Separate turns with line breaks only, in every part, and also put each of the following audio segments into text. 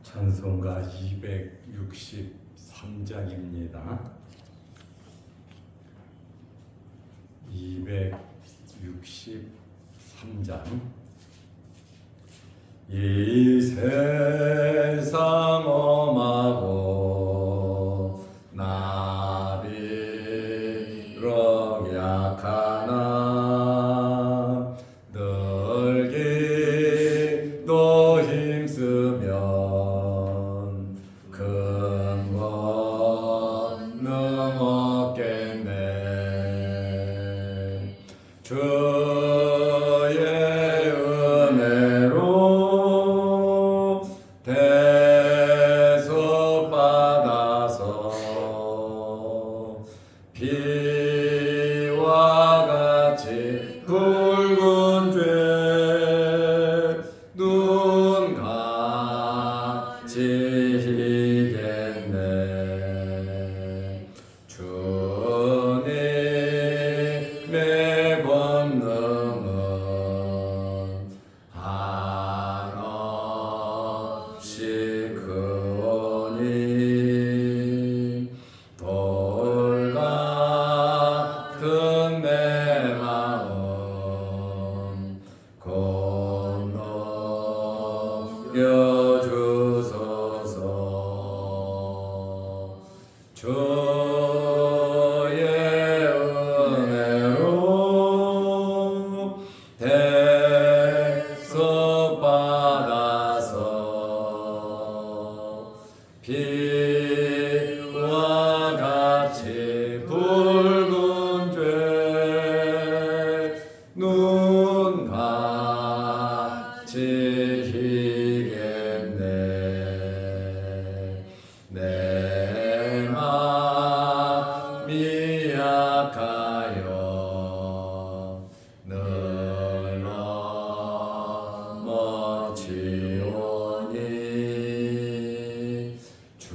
찬송가 263장입니다. 263장. 이 세상 엄하고 나비록 약하나 늘 기도 힘쓰면 큰 권능 얻겠네. 주의 은혜로 대속받아서 비와 같이 붉은 죄 눈같이 희겠네. 주님의 권능은 한없이 크오니 돌 같은 내 마음 건너여주소서. 주의 은혜로 대속받아서 비와 같이 붉은 죄 눈같이 희겠네. 내 맘이 약하여 늘 넘어지오니 주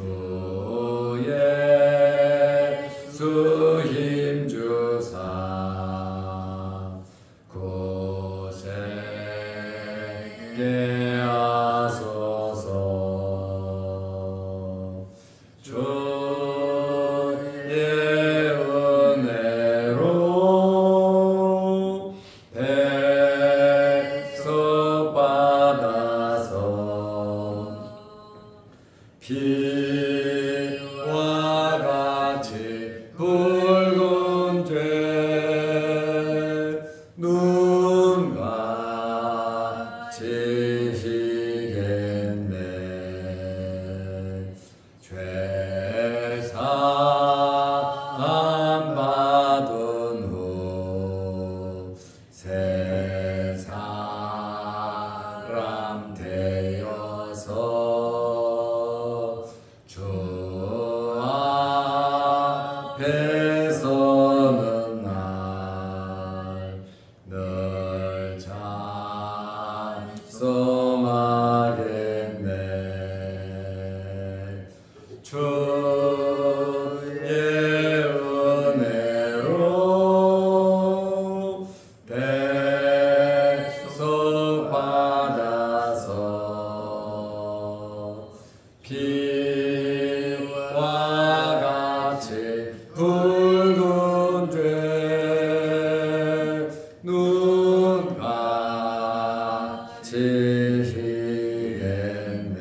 예수 힘주사 굳세게 하소서. 주의 은혜로 대속받아서 비와 같이 붉은 죄 눈같이 희겠네. 죄 사함 받은 후 새 사람 되어서 주 앞에 서는 날 늘 찬송하겠네. 주의 은혜로 대속받아서 비와 같이 붉은 죄 눈같이 희겠네.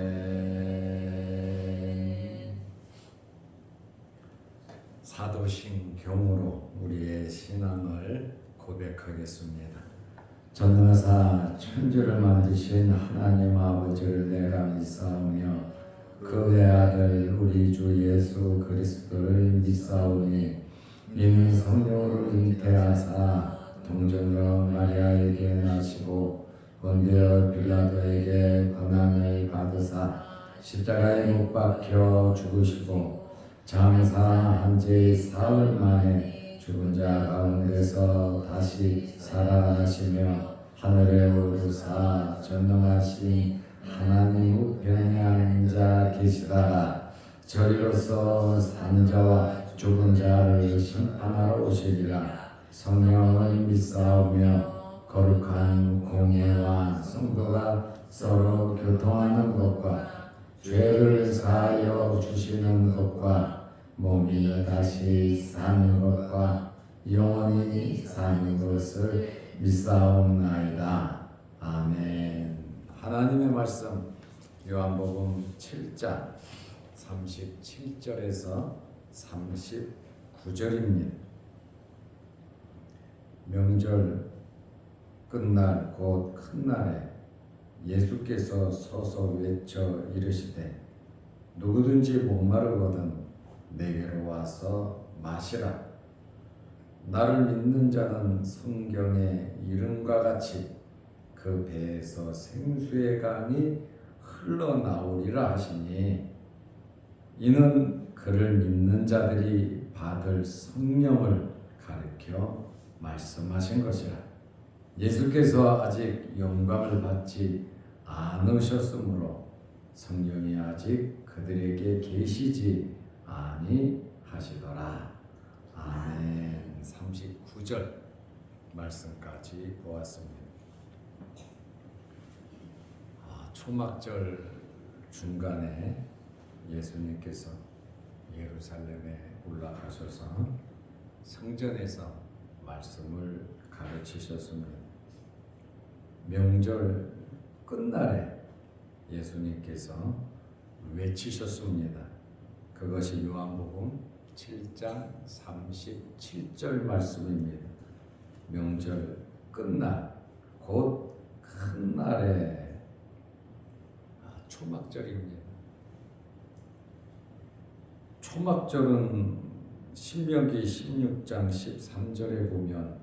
아멘. 사도신경으로 우리의 신앙을 고백하겠습니다. 전능하사 천지를 만드신 하나님 아버지를 내가 믿사오며 그의 아들 우리 주 예수 그리스도를 믿사오니 이는 성령으로 잉태하사 동정녀 마리아에게 나시고 본디오 빌라도에게 고난을 받으사 십자가에 못 박혀 죽으시고 장사한 지 사흘 만에 죽은 자 가운데서 다시 살아나시며 하늘에 오르사 전능하신 하나님 우편에 앉아 계시다가 저리로서 산 자와 죽은 자를 심판하러 오시리라. 성령을 믿사오며 거룩한 공예와 성도가 서로 교통하는 것과 죄를 사하여 주시는 것과 몸이 다시 사는 것과 영원히 사는 것을 믿사옵나이다. 아멘. 하나님의 말씀 요한복음 7장 37절에서 39절입니다. 명절 끝날 곧 큰 날에 예수께서 서서 외쳐 이르시되 누구든지 목마르거든 내게로 와서 마시라. 나를 믿는 자는 성경의 이름과 같이 그 배에서 생수의 강이 흘러나오리라 하시니 이는 그를 믿는 자들이 받을 성령을 가리켜 말씀하신 것이라. 예수께서 아직 영광을 받지 않으셨으므로 성령이 아직 그들에게 계시지 아니하시더라. 아멘. 39절 말씀까지 보았습니다. 초막절 중간에 예수님께서 예루살렘에 올라가셔서 성전에서 말씀을 가르치셨습니다. 명절 끝날에 예수님께서 외치셨습니다. 그것이 요한복음 7장 37절 말씀입니다. 명절 끝날 곧 큰 날에 초막절입니다. 초막절은 신명기 16장 13절에 보면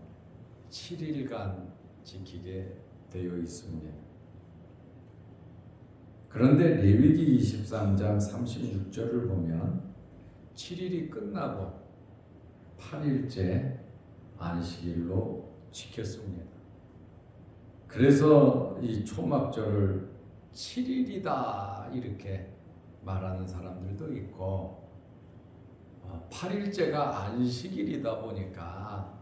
7일간 지키게 되어 있습니다. 그런데 레위기 23장 36절을 보면 7일이 끝나고 8일째 안식일로 지켰습니다. 그래서 이 초막절을 7일이다 이렇게 말하는 사람들도 있고 8일째가 안식일이다 보니까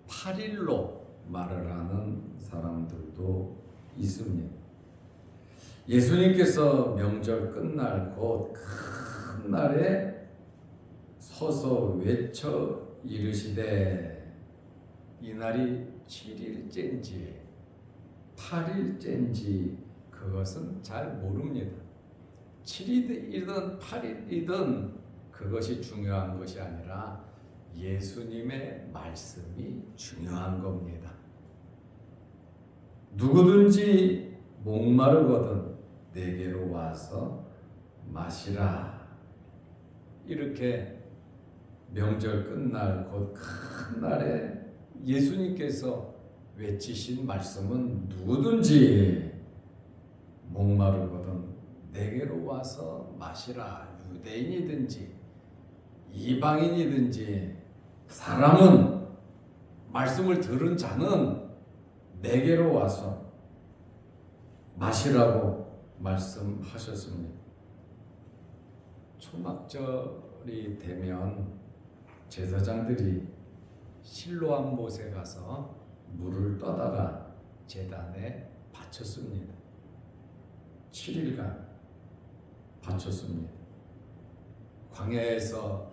8일로 말을 하는 사람들도 있습니다. 예수님께서 명절 끝날 곧 큰 날에 서서 외쳐 이르시되 이날이 7일째인지 8일째인지 그것은 잘 모릅니다. 7일이든 8일이든 그것이 중요한 것이 아니라 예수님의 말씀이 중요한 겁니다. 누구든지 목마르거든 내게로 와서 마시라. 이렇게 명절 끝날 곧 큰 날에 예수님께서 외치신 말씀은 누구든지 목마르거든 내게로 와서 마시라. 유대인이든지 이방인이든지 사람은 말씀을 들은 자는 내게로 와서 마시라고 말씀하셨습니다. 초막절이 되면 제사장들이 실로암 못에 가서 물을 떠다가 제단에 바쳤습니다. 7일간 바쳤습니다. 광야에서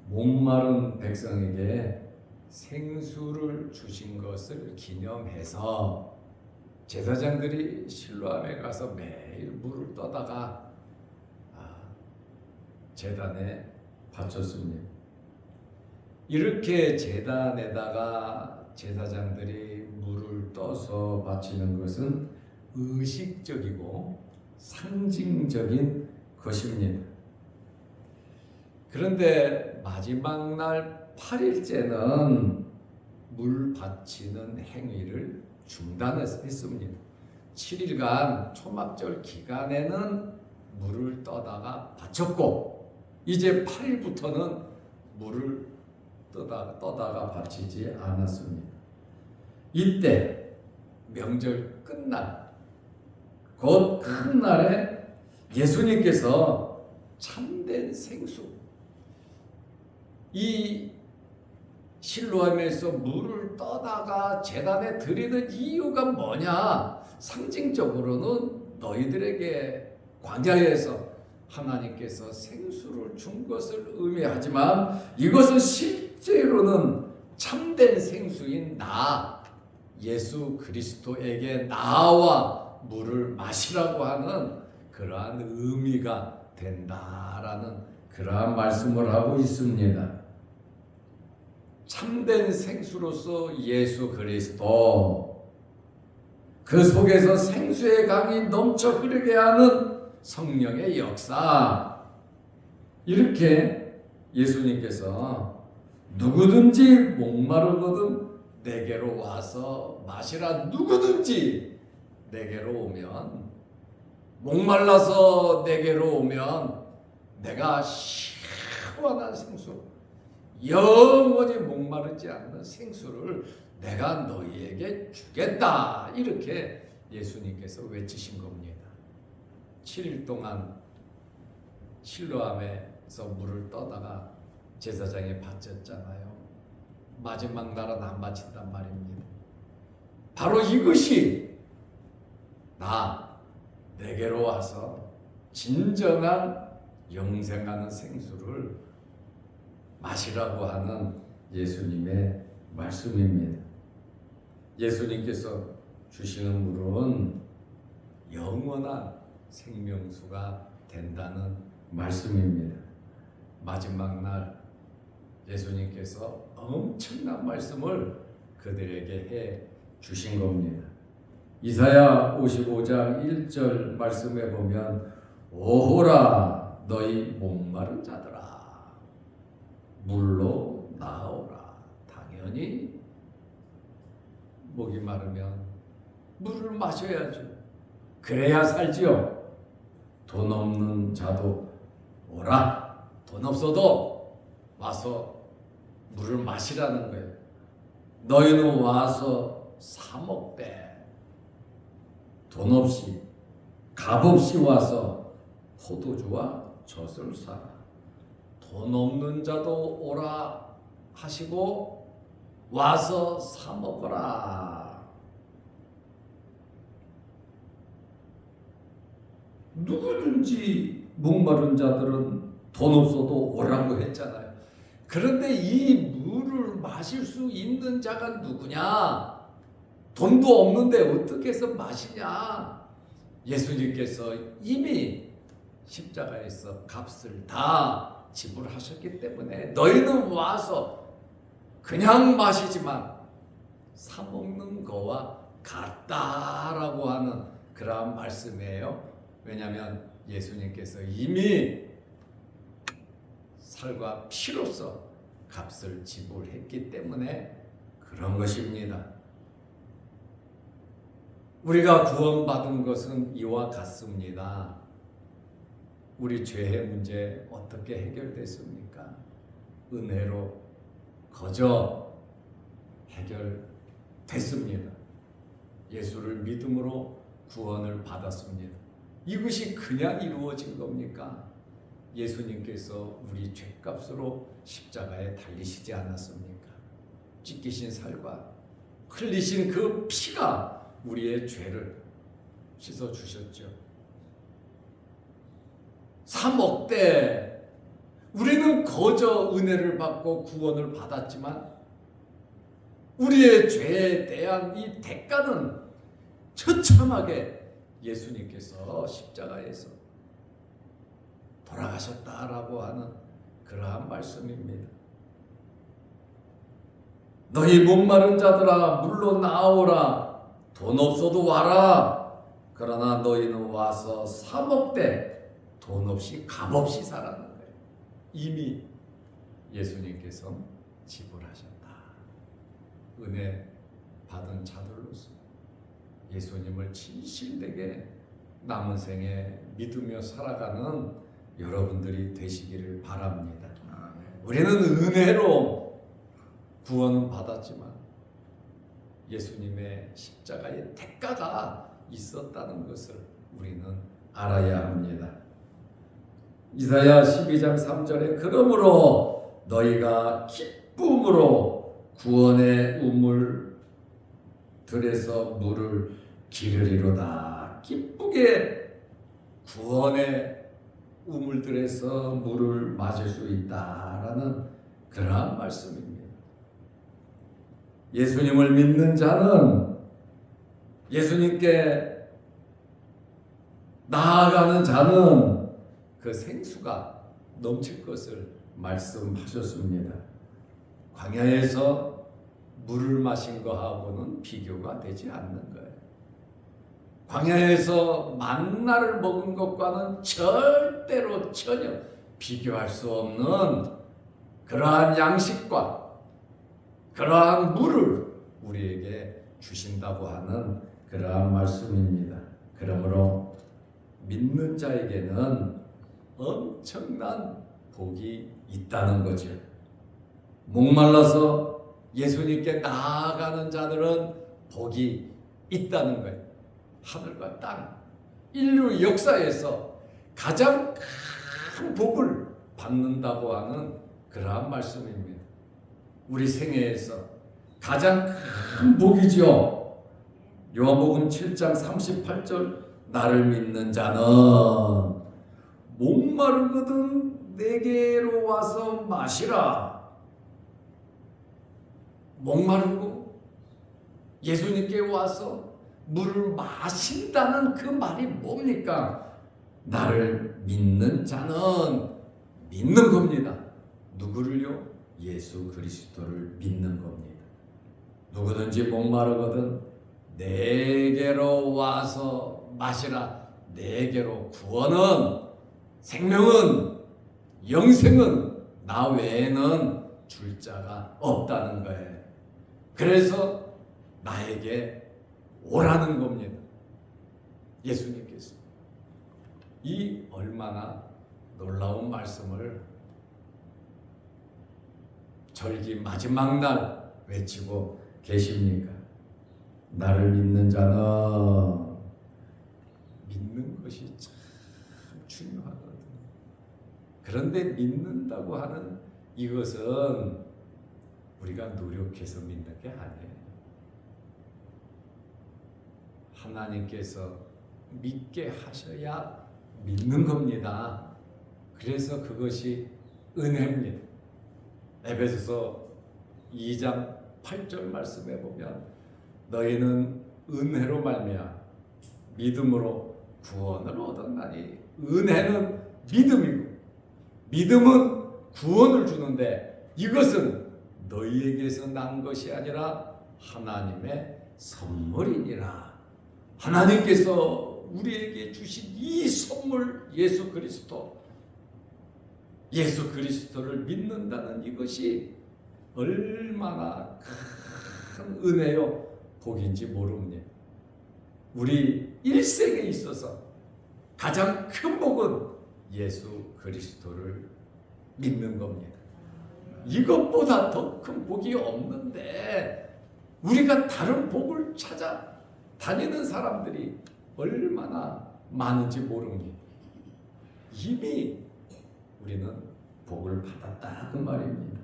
목마른 백성에게 생수를 주신 것을 기념해서 제사장들이 실로암에 가서 매일 물을 떠다가 제단에 바쳤습니다. 이렇게 제단에다가 제사장들이 물을 떠서 바치는 것은 의식적이고 상징적인 것입니다. 그런데 마지막 날 8일째는 물 바치는 행위를 중단했습니다. 7일간 초막절 기간에는 물을 떠다가 바쳤고 이제 8일부터는 물을 떠다가 바치지 않았습니다. 이때 명절 끝날 곧 큰 날에 예수님께서 참된 생수 이 실로암에서 물을 떠다가 제단에 드리는 이유가 뭐냐? 상징적으로는 너희들에게 광야에서 하나님께서 생수를 준 것을 의미하지만 이것은 실제로는 참된 생수인 나 예수 그리스도에게 나와 물을 마시라고 하는 그러한 의미가 된다라는 그러한 말씀을 하고 있습니다. 참된 생수로서 예수 그리스도, 그 속에서 생수의 강이 넘쳐 흐르게 하는 성령의 역사, 이렇게 예수님께서 누구든지 목마르거든 내게로 와서 마시라. 누구든지 내게로 오면, 목말라서 내게로 오면 내가 시원한 생수, 영원히 목마르지 않는 생수를 내가 너희에게 주겠다. 이렇게 예수님께서 외치신 겁니다. 7일 동안 실로암에서 물을 떠다가 제사장에 바쳤잖아요. 마지막 날은 안 바친단 말입니다. 바로 이것이 내게로 와서 진정한 영생하는 생수를 마시라고 하는 예수님의 말씀입니다. 예수님께서 주시는 물은 영원한 생명수가 된다는 말씀입니다. 마지막 날 예수님께서 엄청난 말씀을 그들에게 해 주신 겁니다. 이사야 55장 1절 말씀에 보면 오호라 너희 목마른 자들아 물로 나오라. 당연히 목이 마르면 물을 마셔야죠. 그래야 살지요. 돈 없는 자도 오라. 돈 없어도 와서 물을 마시라는 거예요. 너희는 와서 사 먹되, 돈 없이 값없이 와서 포도주와 젖을 사라. 돈 없는 자도 오라 하시고 와서 사 먹어라. 누구든지 목마른 자들은 돈 없어도 오라고 했잖아요. 그런데 이 물을 마실 수 있는 자가 누구냐? 돈도 없는데 어떻게 해서 마시냐? 예수님께서 이미 십자가에서 값을 다 지불하셨기 때문에 너희는 와서 그냥 마시지만 사 먹는 거와 같다라고 하는 그러한 말씀이에요. 왜냐하면 예수님께서 이미 살과 피로서 값을 지불했기 때문에 그런 것입니다. 우리가 구원받은 것은 이와 같습니다. 우리 죄의 문제 어떻게 해결됐습니까? 은혜로 거저 해결됐습니다. 예수를 믿음으로 구원을 받았습니다. 이것이 그냥 이루어진 겁니까? 예수님께서 우리 죄값으로 십자가에 달리시지 않았습니까? 찢기신 살과 흘리신 그 피가 우리의 죄를 씻어주셨죠. 사 먹되 우리는 거저 은혜를 받고 구원을 받았지만 우리의 죄에 대한 이 대가는 처참하게 예수님께서 십자가에서 돌아가셨다라고 하는 그러한 말씀입니다. 너희 목마른 자들아 물로 나오라. 돈 없어도 와라. 그러나 너희는 와서 사 먹되 돈 없이 값없이 사라는 거예요. 이미 예수님께서 지불하셨다. 은혜 받은 자들로서 예수님을 진실되게 남은 생에 믿으며 살아가는 여러분들이 되시기를 바랍니다. 우리는 은혜로 구원은 받았지만 예수님의 십자가의 대가가 있었다는 것을 우리는 알아야 합니다. 이사야 12장 3절에 그러므로 너희가 기쁨으로 구원의 우물들에서 물을 기르리로다. 기쁘게 구원의 우물들에서 물을 마실 수 있다라는 그러한 말씀입니다. 예수님을 믿는 자는, 예수님께 나아가는 자는 그 생수가 넘칠 것을 말씀하셨습니다. 광야에서 물을 마신 것하고는 비교가 되지 않는 거예요. 광야에서 만나를 먹은 것과는 절대로 전혀 비교할 수 없는 그러한 양식과 그러한 물을 우리에게 주신다고 하는 그러한 말씀입니다. 그러므로 믿는 자에게는 엄청난 복이 있다는 거죠. 목말라서 예수님께 나아가는 자들은 복이 있다는 거예요. 하늘과 땅, 인류 역사에서 가장 큰 복을 받는다고 하는 그러한 말씀입니다. 우리 생애에서 가장 큰 복이죠. 요한복음 7장 38절, 나를 믿는 자는 목마르거든 내게로 와서 마시라. 목마르고 예수님께 와서 물을 마신다는 그 말이 뭡니까? 나를 믿는 자는 믿는 겁니다. 누구를요? 예수 그리스도를 믿는 겁니다. 누구든지 목마르거든 내게로 와서 마시라. 내게로 구원은, 생명은, 영생은 나 외에는 줄 자가 없다는 거예요. 그래서 나에게 오라는 겁니다. 예수님께서 이 얼마나 놀라운 말씀을 절기 마지막 날 외치고 계십니까? 나를 믿는 자는, 믿는 것이 참 중요하거든요. 그런데 믿는다고 하는 이것은 우리가 노력해서 믿는 게 아니에요. 하나님께서 믿게 하셔야 믿는 겁니다. 그래서 그것이 은혜입니다. 에베소서 2장 8절 말씀에 보면 너희는 은혜로 말미암아 믿음으로 구원을 얻었나니. 은혜는 믿음이고 믿음은 구원을 주는데 이것은 너희에게서 난 것이 아니라 하나님의 선물이니라. 하나님께서 우리에게 주신 이 선물 예수 그리스도, 예수 그리스도를 믿는다는 이것이 얼마나 큰 은혜요 복인지 모릅니다. 우리 일생에 있어서 가장 큰 복은 예수 그리스도를 믿는 겁니다. 이것보다 더 큰 복이 없는데 우리가 다른 복을 찾아 다니는 사람들이 얼마나 많은지 모릅니다. 이미 우리는 복을 받았다 그 말입니다.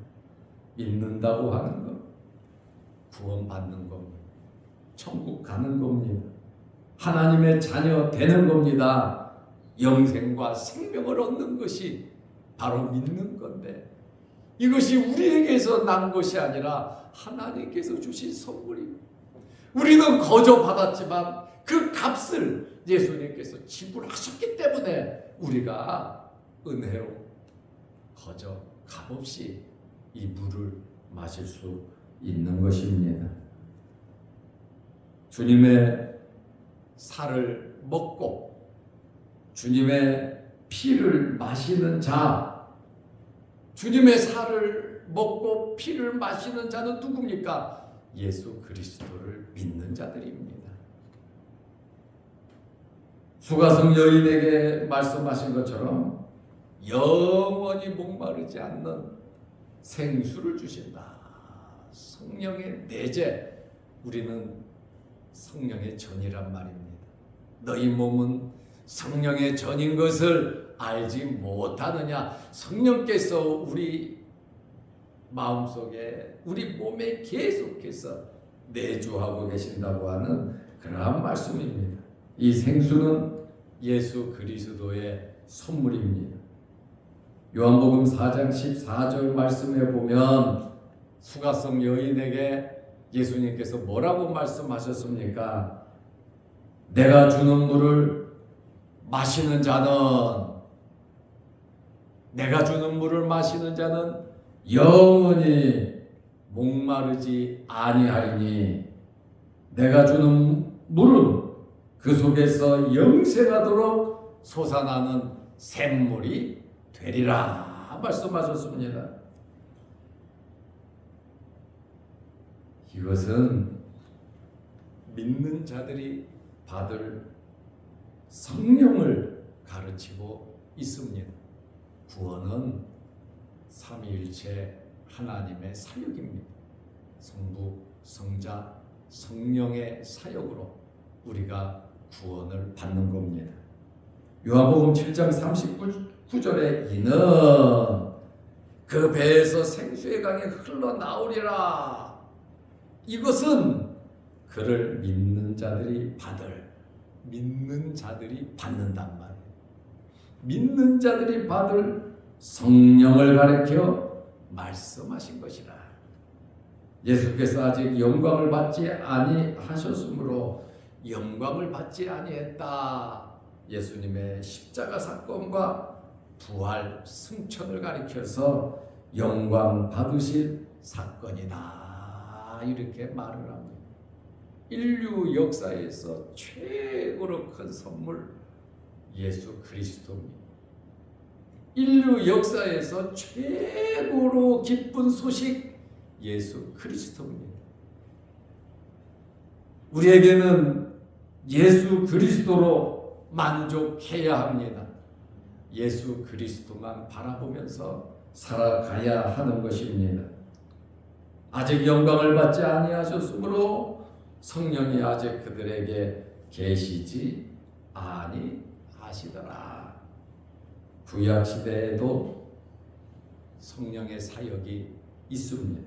믿는다고 하는 것, 구원받는 겁니다. 천국 가는 겁니다. 하나님의 자녀 되는 겁니다. 영생과 생명을 얻는 것이 바로 믿는 건데 이것이 우리에게서 난 것이 아니라 하나님께서 주신 선물이고 우리는 거저 받았지만 그 값을 예수님께서 지불하셨기 때문에 우리가 은혜로 거저 값없이 이 물을 마실 수 있는 것입니다. 주님의 살을 먹고 주님의 피를 마시는 자, 주님의 살을 먹고 피를 마시는 자는 누굽니까? 예수 그리스도를 믿는 자들입니다. 수가성 여인에게 말씀하신 것처럼 영원히 목마르지 않는 생수를 주신다. 성령의 내재, 우리는 성령의 전이란 말입니다. 너희 몸은 성령의 전인 것을 알지 못하느냐. 성령께서 우리 마음속에 우리 몸에 계속해서 내주하고 계신다고 하는 그러한 말씀입니다. 이 생수는 예수 그리스도의 선물입니다. 요한복음 4장 14절 말씀에 보면 수가성 여인에게 예수님께서 뭐라고 말씀하셨습니까? 내가 주는 물을 마시는 자는 영원히 목마르지 아니하리니 내가 주는 물은 그 속에서 영생하도록 솟아나는 샘물이 되리라 말씀하셨습니다. 이것은 믿는 자들이 받을 성령을 가르치고 있습니다. 구원은 삼위일체 하나님의 사역입니다. 성부, 성자, 성령의 사역으로 우리가 구원을 받는 겁니다. 요한복음 7장 39절에 이는 그 배에서 생수의 강이 흘러나오리라. 이것은 그를 믿는 자들이 받는단 말이에요. 믿는 자들이 받을 성령을 가리켜 말씀하신 것이라. 예수께서 아직 영광을 받지 아니하셨으므로 영광을 받지 아니했다. 예수님의 십자가 사건과 부활 승천을 가리켜서 영광 받으실 사건이다. 이렇게 말을 합니다. 인류 역사에서 최고로 큰 선물 예수 그리스도입니다. 인류 역사에서 최고로 기쁜 소식 예수 그리스도입니다. 우리에게는 예수 그리스도로 만족해야 합니다. 예수 그리스도만 바라보면서 살아가야 하는 것입니다. 아직 영광을 받지 아니하셨으므로 성령이 아직 그들에게 계시지 아니하시더라. 구약 시대에도 성령의 사역이 있습니다.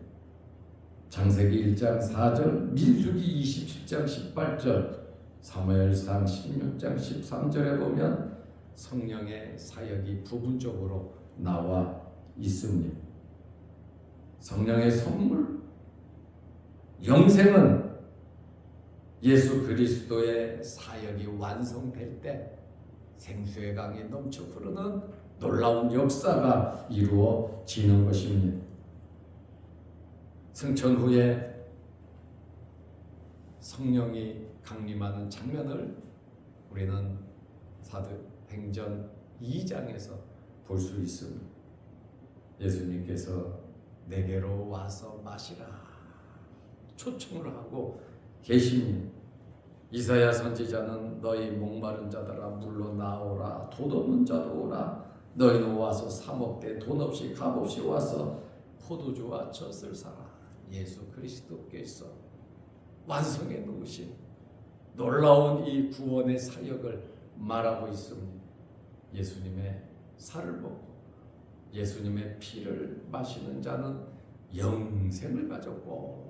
창세기 1장 4절, 민수기 27장 18절, 사무엘상 16장 13절에 보면 성령의 사역이 부분적으로 나와 있습니다. 성령의 선물, 영생은 예수 그리스도의 사역이 완성될 때 생수의 강이 넘쳐 흐르는 놀라운 역사가 이루어지는 것입니다. 승천 후에 성령이 강림하는 장면을 우리는 사도행전 2장에서 볼 수 있습니다. 예수님께서 내게로 와서 마시라 초청을 하고 계십니다. 이사야 선지자는 너희 목마른 자들아 물로 나오라, 돈 없는 자도 오라. 너희는 와서 사 먹되 돈 없이 값 없이 와서 포도주와 젖을 사라. 예수 그리스도께서 완성해 놓으신 놀라운 이 구원의 사역을 말하고 있습니다. 예수님의 살을 먹고 예수님의 피를 마시는 자는 영생을 가졌고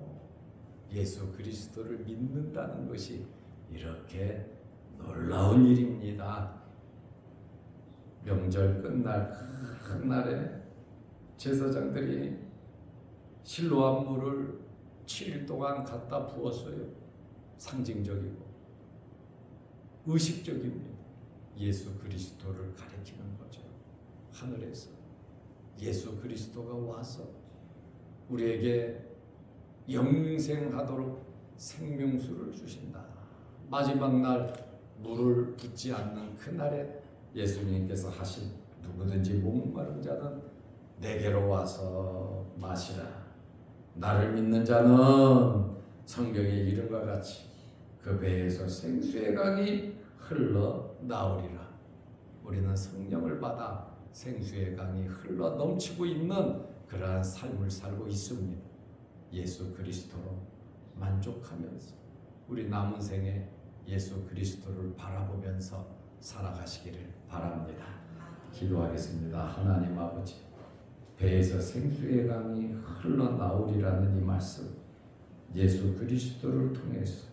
예수 그리스도를 믿는다는 것이 이렇게 놀라운 일입니다. 명절 끝날 큰 날에 제사장들이 실로암 물을 7일 동안 갖다 부었어요. 상징적이고 의식적입니다. 예수 그리스도를 가리키는 거죠. 하늘에서 예수 그리스도가 와서 우리에게 영생하도록 생명수를 주신다. 마지막 날 물을 붓지 않는 그날에 예수님께서 하신 누구든지 목마른 자는 내게로 와서 마시라. 나를 믿는 자는 성경의 이름과 같이 그 배에서 생수의 강이 흘러나오리라. 우리는 성령을 받아 생수의 강이 흘러 넘치고 있는 그러한 삶을 살고 있습니다. 예수 그리스도로 만족하면서 우리 남은 생에 예수 그리스도를 바라보면서 살아가시기를 바랍니다. 기도하겠습니다. 하나님 아버지, 배에서 생수의 강이 흘러나오리라는 이 말씀, 예수 그리스도를 통해서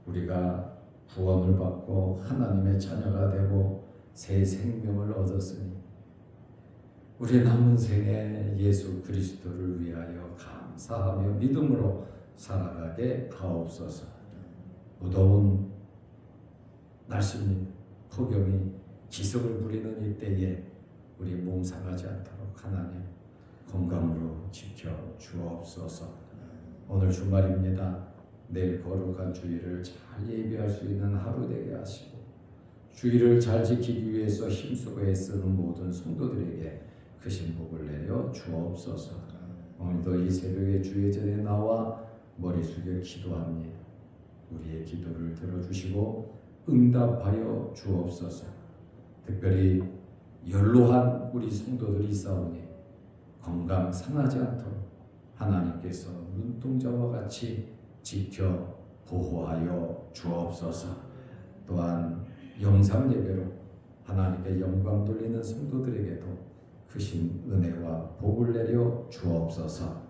우리가 구원을 받고 하나님의 자녀가 되고 새 생명을 얻었으니 우리 남은 생에 예수 그리스도를 위하여 감사하며 믿음으로 살아가게 하옵소서. 무더운 날씨입니다. 폭염이 기습을 부리는 이때에 우리 몸 상하지 않도록 하나님 건강으로 지켜 주옵소서. 오늘 주말입니다. 내일 거룩한 주일을 잘 예비할 수 있는 하루 되게 하시고 주일을 잘 지키기 위해서 힘쓰고 애쓰는 모든 성도들에게 크신 복을 내려 주옵소서. 오늘도 이 새벽에 주의 전에 나와 머리 숙여 기도합니다. 우리의 기도를 들어주시고 응답하여 주옵소서. 특별히 연로한 우리 성도들이 있사오니 건강 상하지 않도록 하나님께서 눈동자와 같이 지켜 보호하여 주옵소서. 또한 영상 예배로 하나님께 영광 돌리는 성도들에게도 크신 은혜와 복을 내려 주옵소서.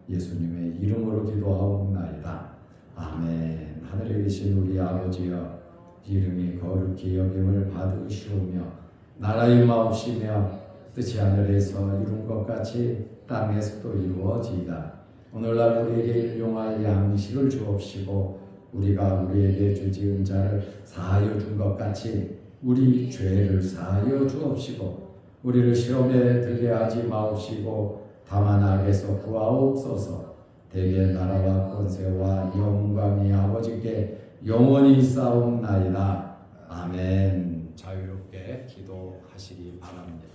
예수님의 이름으로 기도하옵나이다. 아멘. 하늘에 계신 우리 아버지여, 이름이 거룩히 여김을 받으시오며 나라의 마옵시며 뜻이 하늘에서 이룬 것 같이 땅에서도 이루어지이다. 오늘날 우리에게 일용할 양식을 주옵시고 우리가 우리에게 죄지은 자를 사하여 준 것 같이 우리 죄를 사하여 주옵시고 우리를 시험에 들게 하지 마옵시고 다만 악에서 구하옵소서. 대개 나라와 권세와 영광이 아버지께 영원히 있사옵나이다. 아멘. 자유롭게 기도하시기 바랍니다.